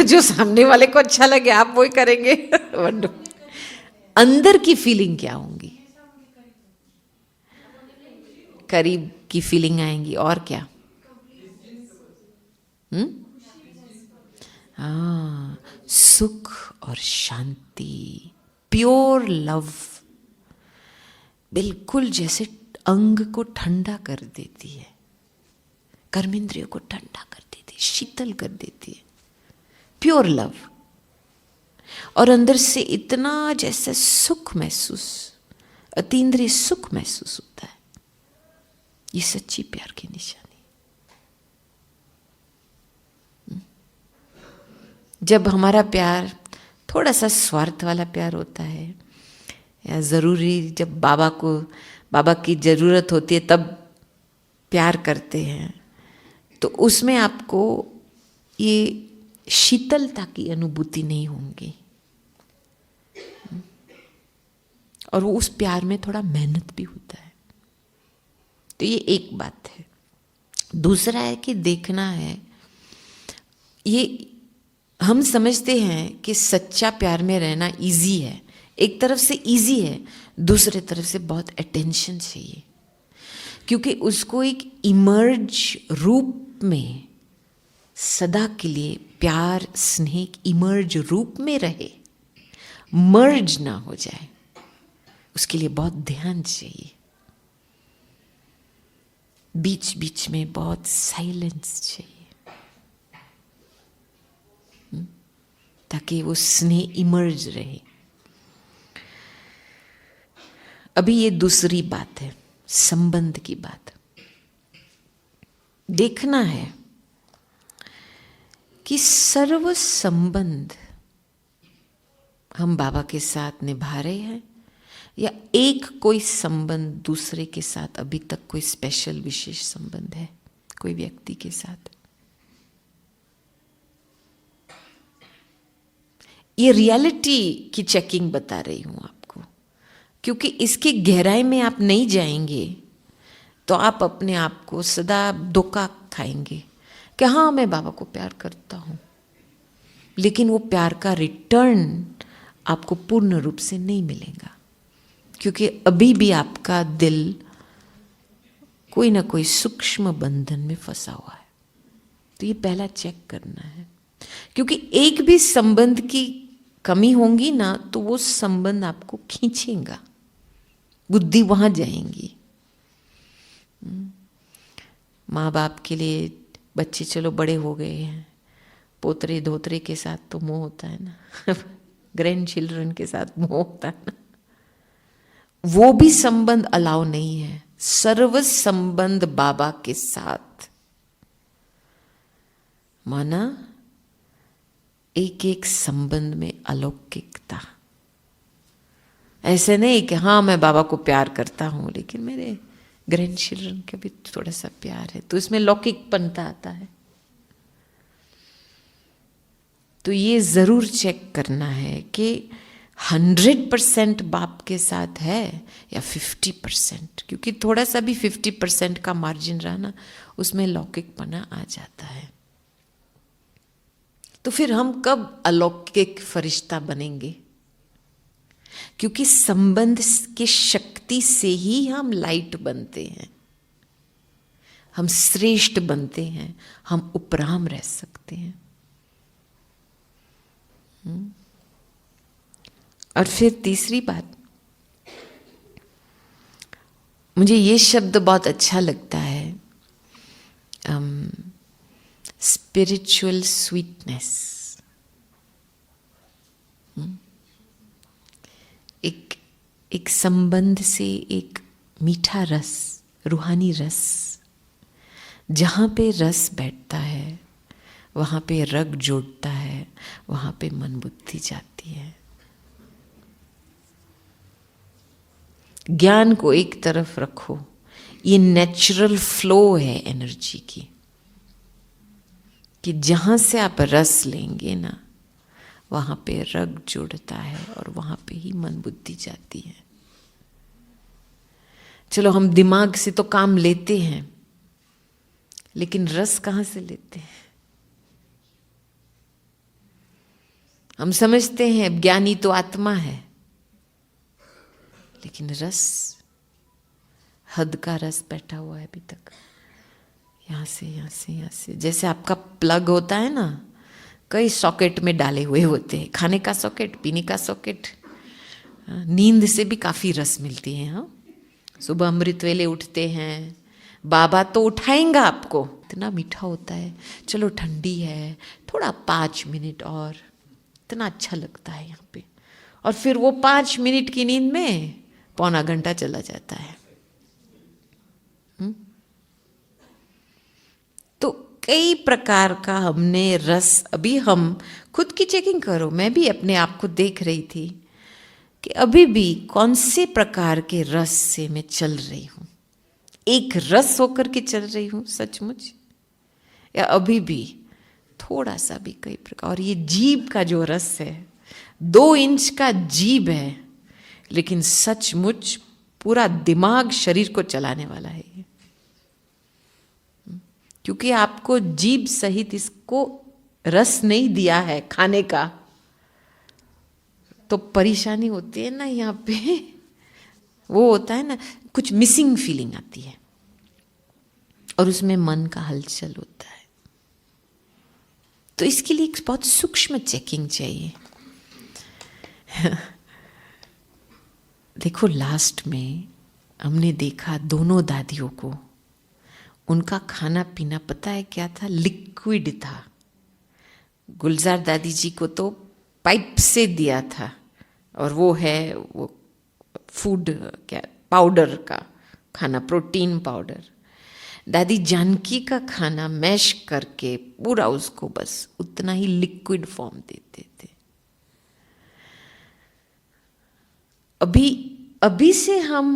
जो सामने वाले को अच्छा लगे आप वही करेंगे। अंदर की फीलिंग क्या होंगी? करीब की फीलिंग आएंगी। और क्या? हाँ, सुख और शांति, प्योर लव, बिल्कुल जैसे अंग को ठंडा कर देती है, कर्मेंद्रियों को ठंडा कर देती है, शीतल कर देती है, प्योर लव। और अंदर से इतना जैसे सुख महसूस, अतीन्द्रिय सुख महसूस होता है। ये सच्ची प्यार की निशानी। जब हमारा प्यार थोड़ा सा स्वार्थ वाला प्यार होता है, या ज़रूरी जब बाबा की ज़रूरत होती है तब प्यार करते हैं, तो उसमें आपको ये शीतलता की अनुभूति नहीं होंगी। और वो उस प्यार में थोड़ा मेहनत भी होता है। तो ये एक बात है। दूसरा है कि देखना है, ये हम समझते हैं कि सच्चा प्यार में रहना इजी है। एक तरफ से इजी है, दूसरे तरफ से बहुत अटेंशन चाहिए, क्योंकि उसको एक इमर्ज रूप में सदा के लिए प्यार स्नेह इमर्ज रूप में रहे, मर्ज ना हो जाए, उसके लिए बहुत ध्यान चाहिए। बीच बीच में बहुत साइलेंस चाहिए, ताकि वो स्नेह इमर्ज रहे। अभी ये दूसरी बात है, संबंध की बात। देखना है कि सर्व संबंध हम बाबा के साथ निभा रहे हैं, या एक कोई संबंध दूसरे के साथ अभी तक कोई स्पेशल विशेष संबंध है कोई व्यक्ति के साथ। ये रियलिटी की चेकिंग बता रही हूं आपको, क्योंकि इसकी गहराई में आप नहीं जाएंगे तो आप अपने आप को सदा धोखा खाएंगे कि हाँ मैं बाबा को प्यार करता हूं, लेकिन वो प्यार का रिटर्न आपको पूर्ण रूप से नहीं मिलेगा, क्योंकि अभी भी आपका दिल कोई ना कोई सूक्ष्म बंधन में फंसा हुआ है। तो ये पहला चेक करना है, क्योंकि एक भी संबंध की कमी होंगी ना तो वो संबंध आपको खींचेगा, बुद्धि वहां जाएंगी। माँ बाप के लिए बच्चे चलो बड़े हो गए हैं, पोतरे धोतरे के साथ तो मोह होता है ना, ग्रैंड चिल्ड्रन के साथ मोह होता है ना, वो भी संबंध अलाउ नहीं है। सर्व संबंध बाबा के साथ माना एक एक संबंध में अलौकिकता। ऐसे नहीं कि हाँ मैं बाबा को प्यार करता हूं लेकिन मेरे ग्रैंड चिल्ड्रन का भी थोड़ा सा प्यार है, तो इसमें लौकिकपनता आता है। तो ये जरूर चेक करना है कि 100% बाप के साथ है या 50%, क्योंकि थोड़ा सा भी 50% का मार्जिन रहा ना उसमें लौकिकपना आ जाता है। तो फिर हम कब अलौकिक फरिश्ता बनेंगे? क्योंकि संबंध की शक्ति से ही हम लाइट बनते हैं, हम श्रेष्ठ बनते हैं, हम उपराम रह सकते हैं। और फिर तीसरी बात, मुझे ये शब्द बहुत अच्छा लगता है, स्पिरिचुअल स्वीटनेस। एक संबंध से एक मीठा रस, रूहानी रस, जहाँ पे रस बैठता है वहाँ पे रग जोड़ता है, वहाँ पे मन बुद्धि जाती है। ज्ञान को एक तरफ रखो, ये नेचुरल फ्लो है एनर्जी की, कि जहां से आप रस लेंगे ना वहां पे रग जुड़ता है और वहां पे ही मन बुद्धि जाती है। चलो हम दिमाग से तो काम लेते हैं, लेकिन रस कहां से लेते हैं? हम समझते हैं ज्ञानी तो आत्मा है, लेकिन रस, हद का रस बैठा हुआ है अभी तक, यहाँ से यहाँ से यहाँ से। जैसे आपका प्लग होता है ना, कई सॉकेट में डाले हुए होते हैं, खाने का सॉकेट, पीने का सॉकेट, नींद से भी काफी रस मिलती है। हाँ, सुबह अमृत वेले उठते हैं, बाबा तो उठाएंगा आपको, इतना मीठा होता है, चलो ठंडी है, थोड़ा 5 मिनट और, इतना अच्छा लगता है यहाँ पे। और फिर वो 5 मिनट की नींद में पौना घंटा चला जाता है। तो कई प्रकार का हमने रस, अभी हम खुद की चेकिंग करो, मैं भी अपने आप को देख रही थी कि अभी भी कौन से प्रकार के रस से मैं चल रही हूँ। एक रस होकर के चल रही हूँ सचमुच, या अभी भी थोड़ा सा भी कई प्रकार। और ये जीभ का जो रस है, 2 इंच का जीभ है, लेकिन सचमुच पूरा दिमाग शरीर को चलाने वाला है ये। क्योंकि आपको जीभ सहित इसको रस नहीं दिया है खाने का, तो परेशानी होती है ना यहाँ पे। वो होता है ना, कुछ मिसिंग फीलिंग आती है, और उसमें मन का हलचल होता है। तो इसके लिए एक बहुत सूक्ष्म चेकिंग चाहिए। देखो, लास्ट में हमने देखा दोनों दादियों को, उनका खाना पीना पता है क्या था? लिक्विड था। गुलजार दादी जी को तो पाइप से दिया था, और वो है वो फूड क्या, पाउडर का खाना, प्रोटीन पाउडर। दादी जानकी का खाना मैश करके पूरा उसको बस उतना ही लिक्विड फॉर्म देते थे। अभी से हम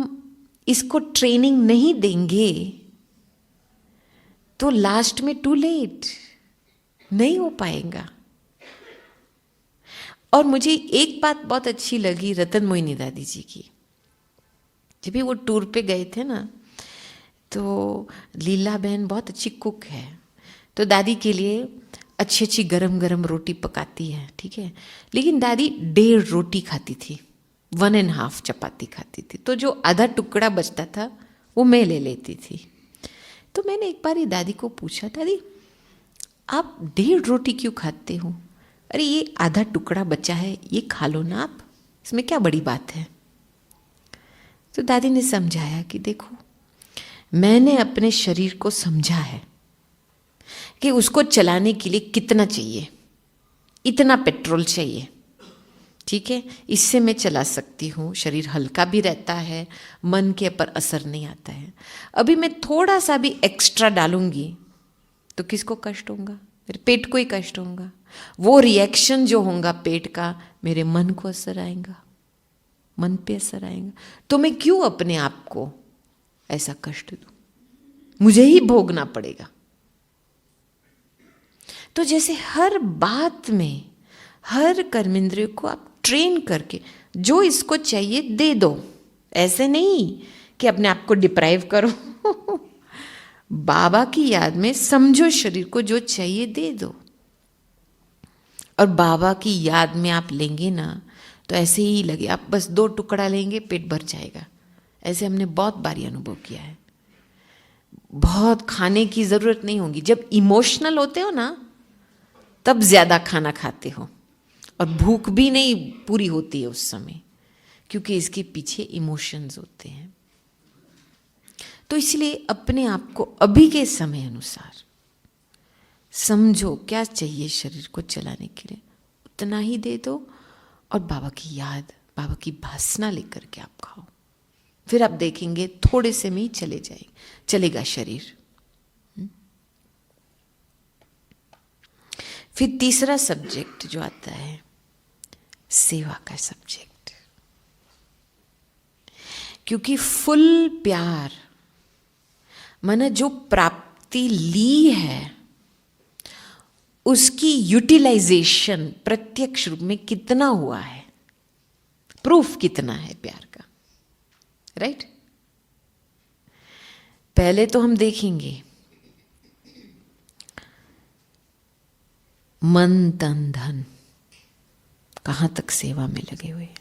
इसको ट्रेनिंग नहीं देंगे तो लास्ट में टू लेट, नहीं हो पाएगा। और मुझे एक बात बहुत अच्छी लगी रतन मोहिनी दादी जी की, जब भी वो टूर पे गए थे ना, तो लीला बहन बहुत अच्छी कुक है, तो दादी के लिए अच्छी अच्छी गरम गरम रोटी पकाती है, ठीक है। लेकिन दादी 1.5 रोटी खाती थी, 1.5 चपाती खाती थी, तो जो आधा टुकड़ा बचता था वो मैं ले लेती थी। तो मैंने एक बार दादी को पूछा, दादी आप 1.5 रोटी क्यों खाते हो? अरे ये आधा टुकड़ा बचा है, ये खा लो ना आप, इसमें क्या बड़ी बात है। तो दादी ने समझाया कि देखो, मैंने अपने शरीर को समझा है कि उसको चलाने के लिए कितना चाहिए, इतना पेट्रोल चाहिए, ठीक है, इससे मैं चला सकती हूँ, शरीर हल्का भी रहता है, मन के ऊपर असर नहीं आता है। अभी मैं थोड़ा सा भी एक्स्ट्रा डालूंगी तो किसको कष्ट होगा? मेरे पेट को ही कष्ट होगा। वो रिएक्शन जो होगा पेट का, मेरे मन को असर आएगा, मन पे असर आएगा। तो मैं क्यों अपने आप को ऐसा कष्ट दूं? मुझे ही भोगना पड़ेगा। तो जैसे हर बात में, हर कर्मेंद्रिय को आप ट्रेन करके जो इसको चाहिए दे दो, ऐसे नहीं कि अपने आप को डिप्राइव करो। बाबा की याद में समझो, शरीर को जो चाहिए दे दो। और बाबा की याद में आप लेंगे ना तो ऐसे ही लगे, आप बस 2 टुकड़ा लेंगे पेट भर जाएगा। ऐसे हमने बहुत बारी अनुभव किया है। बहुत खाने की जरूरत नहीं होगी। जब इमोशनल होते हो ना तब ज्यादा खाना खाते हो, और भूख भी नहीं पूरी होती है उस समय, क्योंकि इसके पीछे इमोशंस होते हैं। तो इसलिए अपने आप को अभी के समय अनुसार समझो क्या चाहिए शरीर को चलाने के लिए, उतना ही दे दो, और बाबा की याद, बाबा की भासना लेकर के आप खाओ। फिर आप देखेंगे थोड़े से में ही चलेगा शरीर। फिर तीसरा सब्जेक्ट जो आता है, सेवा का सब्जेक्ट। क्योंकि फुल प्यार माने जो प्राप्ति ली है उसकी यूटिलाइजेशन प्रत्यक्ष रूप में कितना हुआ है, प्रूफ कितना है प्यार का, राइट? पहले तो हम देखेंगे मन तन धन कहां तक सेवा में लगे हुए हैं,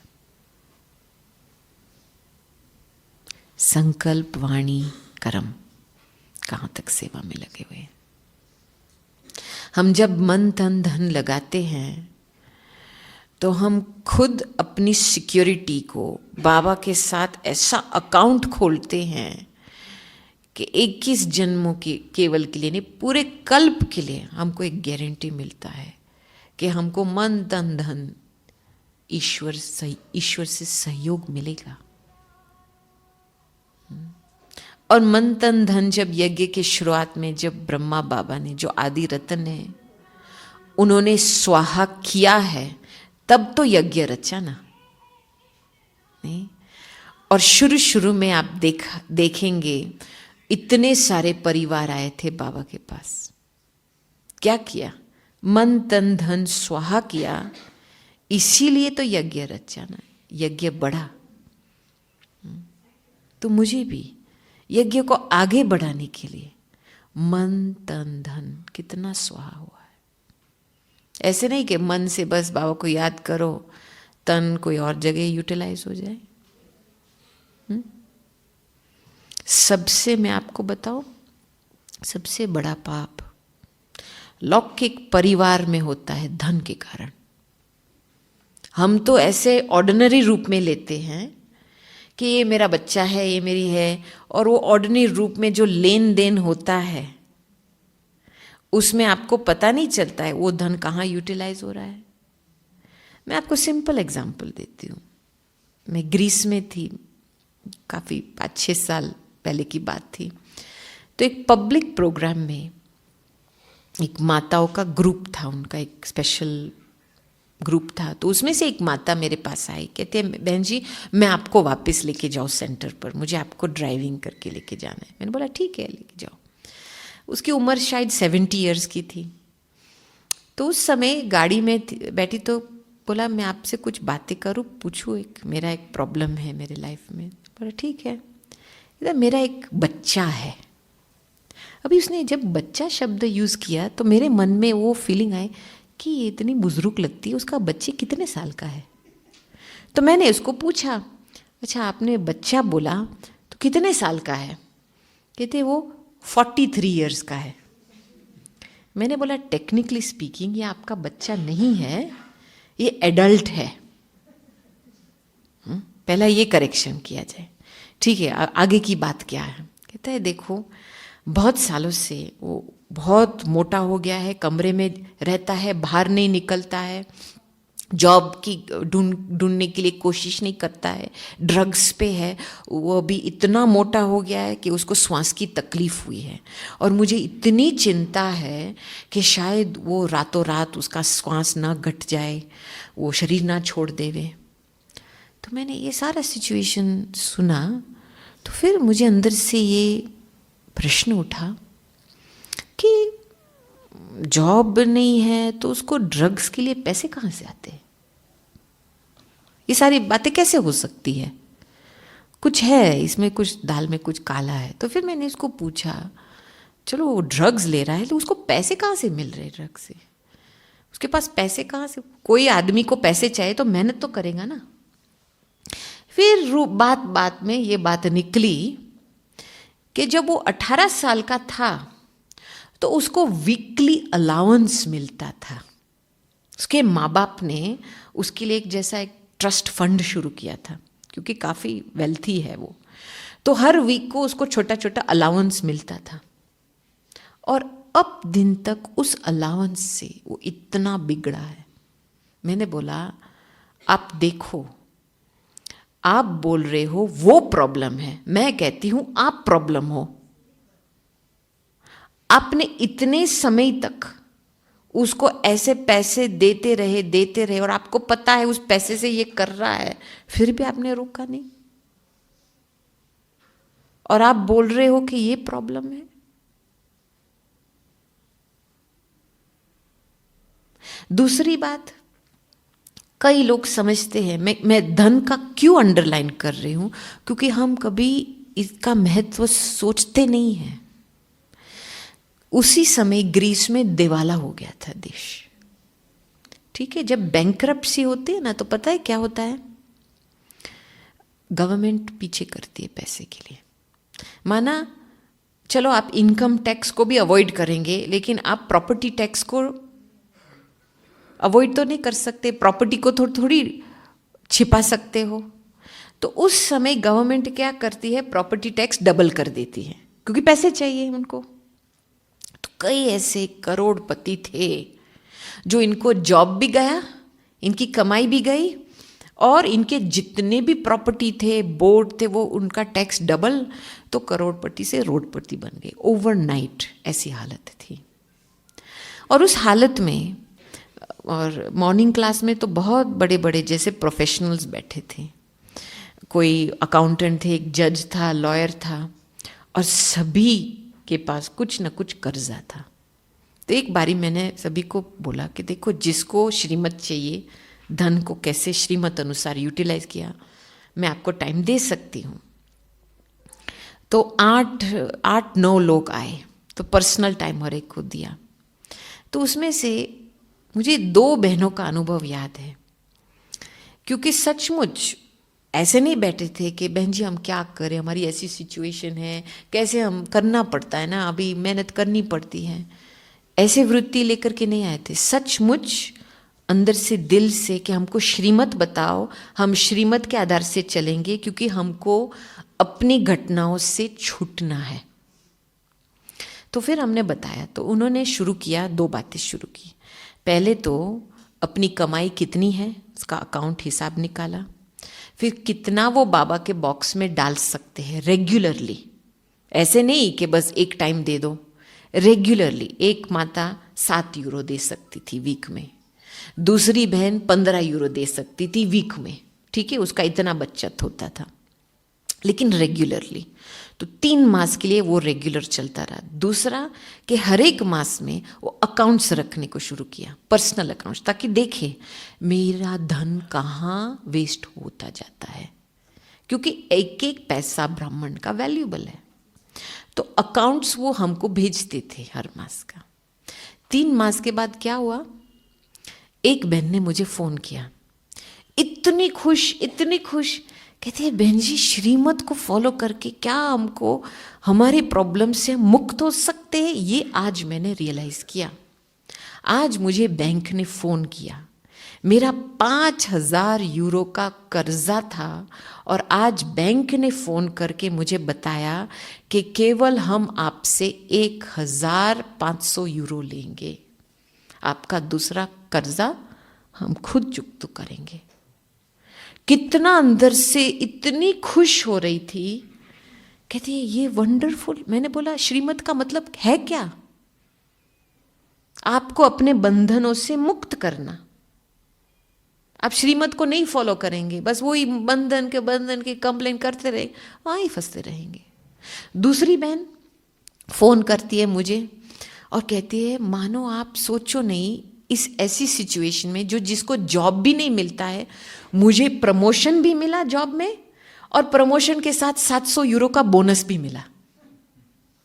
संकल्प वाणी कर्म कहां तक सेवा में लगे हुए हैं। हम जब मन तन धन लगाते हैं तो हम खुद अपनी सिक्योरिटी को बाबा के साथ ऐसा अकाउंट खोलते हैं कि 21 जन्मों की केवल के लिए नहीं, पूरे कल्प के लिए हमको एक गारंटी मिलता है कि हमको मन तन धन ईश्वर से सहयोग मिलेगा। और मन तन धन जब यज्ञ के शुरुआत में जब ब्रह्मा बाबा ने, जो आदि रतन है, उन्होंने स्वाहा किया है, तब तो यज्ञ रचा ना, नहीं? और शुरू में आप देखेंगे इतने सारे परिवार आए थे बाबा के पास। क्या किया? मन तन धन स्वाहा किया, इसीलिए तो यज्ञ रचा ना, यज्ञ बढ़ा। तो मुझे भी यज्ञ को आगे बढ़ाने के लिए मन तन धन कितना स्वाहा हुआ है। ऐसे नहीं कि मन से बस बाबा को याद करो, तन कोई और जगह यूटिलाइज हो जाए। सबसे, मैं आपको बताऊं, सबसे बड़ा पाप लौकिक परिवार में होता है धन के कारण। हम तो ऐसे ऑर्डिनरी रूप में लेते हैं कि ये मेरा बच्चा है, ये मेरी है, और वो ऑर्डिनरी रूप में जो लेन देन होता है उसमें आपको पता नहीं चलता है वो धन कहाँ यूटिलाइज हो रहा है। मैं आपको सिंपल एग्जांपल देती हूँ। मैं ग्रीस में थी, काफ़ी 5-6 साल पहले की बात थी। तो एक पब्लिक प्रोग्राम में एक माताओं का ग्रुप था, उनका एक स्पेशल ग्रुप था। तो उसमें से एक माता मेरे पास आई, कहते हैं बहन जी मैं आपको वापस लेके जाऊँ सेंटर पर, मुझे आपको ड्राइविंग करके लेके जाना है। मैंने बोला ठीक है लेके जाओ। उसकी उम्र शायद 70 इयर्स की थी। तो उस समय गाड़ी में बैठी तो बोला मैं आपसे कुछ बातें करूँ, पूछूँ, मेरा एक प्रॉब्लम है मेरे लाइफ में। बोला ठीक है। इधर मेरा एक बच्चा है। अभी उसने जब बच्चा शब्द यूज़ किया तो मेरे मन में वो फीलिंग आई कि ये इतनी बुजुर्ग लगती है, उसका बच्चे कितने साल का है। तो मैंने उसको पूछा, अच्छा आपने बच्चा बोला तो कितने साल का है? कहते वो 43 इयर्स का है। मैंने बोला टेक्निकली स्पीकिंग ये आपका बच्चा नहीं है, ये एडल्ट है। पहला ये करेक्शन किया जाए। ठीक है, आगे की बात क्या है? कहता है देखो बहुत सालों से वो बहुत मोटा हो गया है, कमरे में रहता है, बाहर नहीं निकलता है, जॉब की ढूंढने के लिए कोशिश नहीं करता है, ड्रग्स पे है, वो भी इतना मोटा हो गया है कि उसको श्वास की तकलीफ हुई है। और मुझे इतनी चिंता है कि शायद वो रातों रात उसका श्वास ना घट जाए, वो शरीर ना छोड़ देवे। तो मैंने ये सारा सिचुएशन सुना तो फिर मुझे अंदर से ये प्रश्न उठा कि जॉब नहीं है तो उसको ड्रग्स के लिए पैसे कहाँ से आते हैं? ये सारी बातें कैसे हो सकती है? कुछ है इसमें, कुछ दाल में कुछ काला है। तो फिर मैंने इसको पूछा, चलो वो ड्रग्स ले रहा है तो उसको पैसे कहाँ से मिल रहे ड्रग्स से? उसके पास पैसे कहाँ से? कोई आदमी को पैसे चाहिए तो मेहनत तो करेगा ना। फिर बात में ये बात निकली कि जब वो 18 साल का था तो उसको वीकली अलाउंस मिलता था। उसके माँ बाप ने उसके लिए एक जैसा एक ट्रस्ट फंड शुरू किया था, क्योंकि काफ़ी वेल्थी है वो। तो हर वीक को उसको छोटा छोटा अलाउंस मिलता था। और अब दिन तक उस अलाउंस से वो इतना बिगड़ा है। मैंने बोला आप देखो, आप बोल रहे हो वो प्रॉब्लम है, मैं कहती हूं आप प्रॉब्लम हो। आपने इतने समय तक उसको ऐसे पैसे देते रहे और आपको पता है उस पैसे से ये कर रहा है, फिर भी आपने रोका नहीं। और आप बोल रहे हो कि ये प्रॉब्लम है। दूसरी बात, कई लोग समझते हैं, मैं धन का क्यों अंडरलाइन कर रही हूं, क्योंकि हम कभी इसका महत्व सोचते नहीं हैं। उसी समय ग्रीस में दिवाला हो गया था देश, ठीक है। जब बैंकरप्सी होती है ना, तो पता है क्या होता है, गवर्नमेंट पीछे करती है पैसे के लिए। माना चलो आप इनकम टैक्स को भी अवॉइड करेंगे, लेकिन आप प्रॉपर्टी टैक्स को अवॉइड तो नहीं कर सकते, प्रॉपर्टी को थोड़ी छिपा सकते हो। तो उस समय गवर्नमेंट क्या करती है, प्रॉपर्टी टैक्स डबल कर देती है, क्योंकि पैसे चाहिए उनको। तो कई ऐसे करोड़पति थे जो इनको जॉब भी गया, इनकी कमाई भी गई, और इनके जितने भी प्रॉपर्टी थे, बोर्ड थे, वो उनका टैक्स डबल, तो करोड़पति से रोडपति बन गए ओवरनाइट। ऐसी हालत थी। और उस हालत में, और मॉर्निंग क्लास में तो बहुत बड़े बड़े जैसे प्रोफेशनल्स बैठे थे, कोई अकाउंटेंट थे, एक जज था, लॉयर था, और सभी के पास कुछ न कुछ कर्जा था। तो एक बारी मैंने सभी को बोला कि देखो, जिसको श्रीमत चाहिए, धन को कैसे श्रीमत अनुसार यूटिलाइज किया, मैं आपको टाइम दे सकती हूँ। तो 8-9 लोग आए, तो पर्सनल टाइम हर एक को दिया। तो उसमें से मुझे 2 बहनों का अनुभव याद है, क्योंकि सचमुच ऐसे नहीं बैठे थे कि बहन जी हम क्या करें, हमारी ऐसी सिचुएशन है, कैसे हम करना पड़ता है ना, अभी मेहनत करनी पड़ती है, ऐसे वृत्ति लेकर के नहीं आए थे। सचमुच अंदर से, दिल से, कि हमको श्रीमत बताओ, हम श्रीमत के आधार से चलेंगे, क्योंकि हमको अपनी घटनाओं से छूटना है। तो फिर हमने बताया, तो उन्होंने शुरू किया, 2 बातें शुरू की। पहले तो अपनी कमाई कितनी है उसका अकाउंट हिसाब निकाला, फिर कितना वो बाबा के बॉक्स में डाल सकते हैं रेगुलरली, ऐसे नहीं कि बस एक टाइम दे दो, रेगुलरली। एक माता 7 यूरो दे सकती थी वीक में, दूसरी बहन 15 यूरो दे सकती थी वीक में, ठीक है, उसका इतना बचत होता था, लेकिन रेगुलरली। तो 3 मास के लिए वो रेगुलर चलता रहा। दूसरा कि हर एक मास में वो अकाउंट्स रखने को शुरू किया, पर्सनल अकाउंट्स, ताकि देखे मेरा धन कहाँ वेस्ट होता जाता है, क्योंकि एक एक पैसा ब्राह्मण का वैल्यूबल है। तो अकाउंट्स वो हमको भेजते थे हर मास का। 3 मास के बाद क्या हुआ, एक बहन ने मुझे फ़ोन किया, इतनी खुश, कहती है बहन जी, श्रीमत को फॉलो करके क्या हमको हमारे प्रॉब्लम से मुक्त हो सकते हैं, ये आज मैंने रियलाइज़ किया। आज मुझे बैंक ने फ़ोन किया, मेरा 5000 यूरो का कर्जा था, और आज बैंक ने फ़ोन करके मुझे बताया कि केवल हम आपसे 1500 यूरो लेंगे, आपका दूसरा कर्जा हम खुद चुकता करेंगे। कितना अंदर से इतनी खुश हो रही थी, कहती है ये वंडरफुल। मैंने बोला श्रीमत का मतलब है क्या, आपको अपने बंधनों से मुक्त करना। आप श्रीमत को नहीं फॉलो करेंगे, बस वही बंधन के कंप्लेन करते रहे, वहां ही फंसते रहेंगे। दूसरी बहन फोन करती है मुझे और कहती है मानो आप सोचो नहीं, इस ऐसी सिचुएशन में जो जिसको जॉब भी नहीं मिलता है, मुझे प्रमोशन भी मिला जॉब में, और प्रमोशन के साथ 700 यूरो का बोनस भी मिला।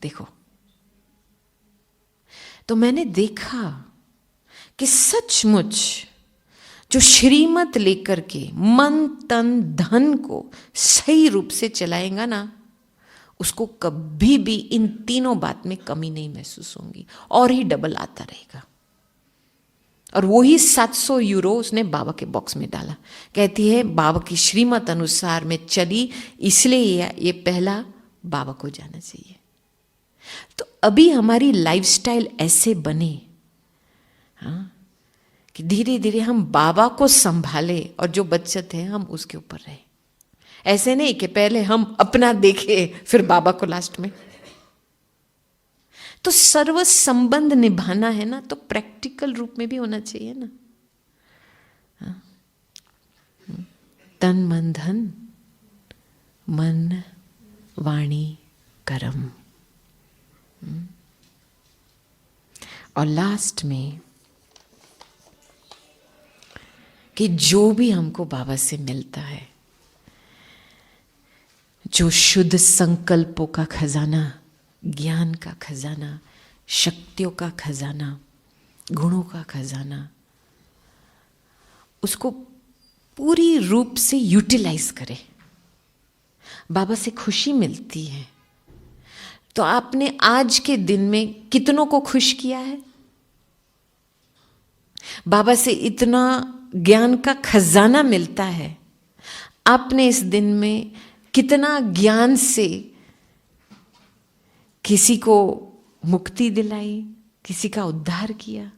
देखो, तो मैंने देखा कि सचमुच जो श्रीमत लेकर के मन तन धन को सही रूप से चलाएगा ना, उसको कभी भी इन तीनों बात में कमी नहीं महसूस होगी, और ही डबल आता रहेगा। और वही 700 यूरो उसने बाबा के बॉक्स में डाला। कहती है बाबा की श्रीमत अनुसार मैं चली, इसलिए ये पहला बाबा को जाना चाहिए। तो अभी हमारी लाइफस्टाइल ऐसे बने, हाँ, कि धीरे धीरे हम बाबा को संभाले और जो बचत है हम उसके ऊपर रहे। ऐसे नहीं कि पहले हम अपना देखे फिर बाबा को लास्ट में। तो सर्व संबंध निभाना है ना, तो प्रैक्टिकल रूप में भी होना चाहिए ना। हाँ? तन मन धन, मन वाणी कर्म। और लास्ट में कि जो भी हमको बाबा से मिलता है, जो शुद्ध संकल्पों का खजाना, ज्ञान का खजाना, शक्तियों का खजाना, गुणों का खजाना, उसको पूरी रूप से यूटिलाइज करें। बाबा से खुशी मिलती है तो आपने आज के दिन में कितनों को खुश किया है? बाबा से इतना ज्ञान का खजाना मिलता है, आपने इस दिन में कितना ज्ञान से किसी को मुक्ति दिलाई, किसी का उद्धार किया।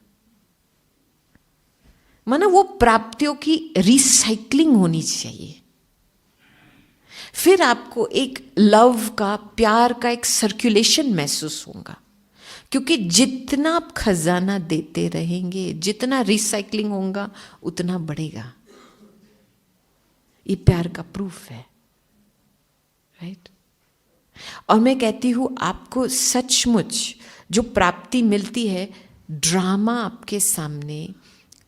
माना वो प्राप्तियों की रिसाइकलिंग होनी चाहिए। फिर आपको एक लव का, प्यार का एक सर्कुलेशन महसूस होगा, क्योंकि जितना आप खजाना देते रहेंगे, जितना रिसाइकलिंग होगा, उतना बढ़ेगा। ये प्यार का प्रूफ है, राइट? और मैं कहती हूं आपको सचमुच जो प्राप्ति मिलती है, ड्रामा आपके सामने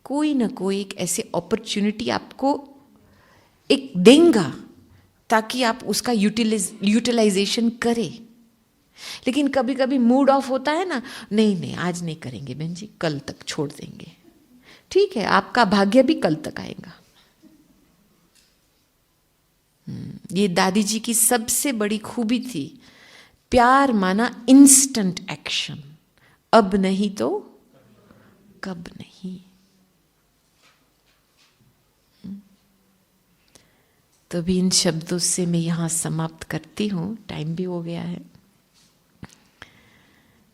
कोई ना कोई एक ऐसे अपॉर्चुनिटी आपको एक देंगा ताकि आप उसका यूटिलाइजेशन करें। लेकिन कभी कभी मूड ऑफ होता है ना, नहीं आज नहीं करेंगे बहन जी, कल तक छोड़ देंगे। ठीक है, आपका भाग्य भी कल तक आएगा। ये दादी जी की सबसे बड़ी खूबी थी, प्यार माना इंस्टेंट एक्शन, अब नहीं तो कब नहीं। तो भी इन शब्दों से मैं यहाँ समाप्त करती हूँ, टाइम भी हो गया है।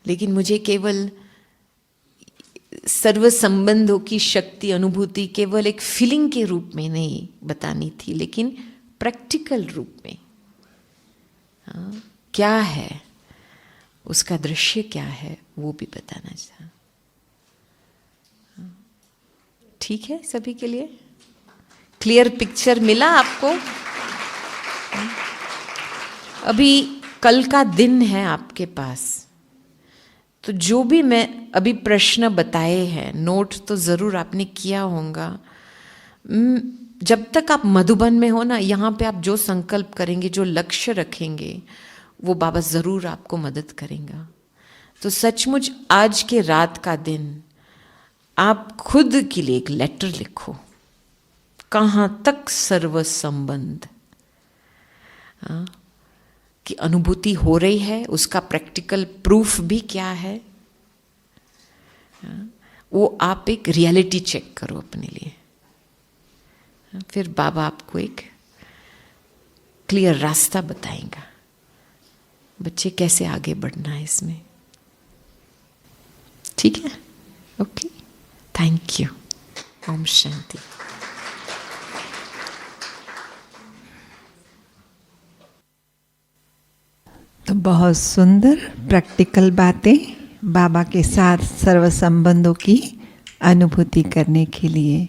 लेकिन मुझे केवल सर्व संबंधों की शक्ति, अनुभूति केवल एक फीलिंग के रूप में नहीं बतानी थी, लेकिन प्रैक्टिकल रूप में क्या है, उसका दृश्य क्या है, वो भी बताना चाहा। ठीक है, सभी के लिए क्लियर पिक्चर मिला आपको? अभी कल का दिन है आपके पास, तो जो भी मैं अभी प्रश्न बताए हैं, नोट तो ज़रूर आपने किया होगा। जब तक आप मधुबन में हो ना, यहाँ पे आप जो संकल्प करेंगे, जो लक्ष्य रखेंगे, वो बाबा ज़रूर आपको मदद करेगा। तो सचमुच आज के रात का दिन आप खुद के लिए एक लेटर लिखो, कहाँ तक सर्व संबंध की अनुभूति हो रही है, उसका प्रैक्टिकल प्रूफ भी क्या है, वो आप एक रियलिटी चेक करो अपने लिए। फिर बाबा आपको एक क्लियर रास्ता बताएगा, बच्चे कैसे आगे बढ़ना है इसमें। ठीक है, okay, thank you. Om Shanti. तो बहुत सुंदर प्रैक्टिकल बातें बाबा के साथ सर्व संबंधों की अनुभूति करने के लिए।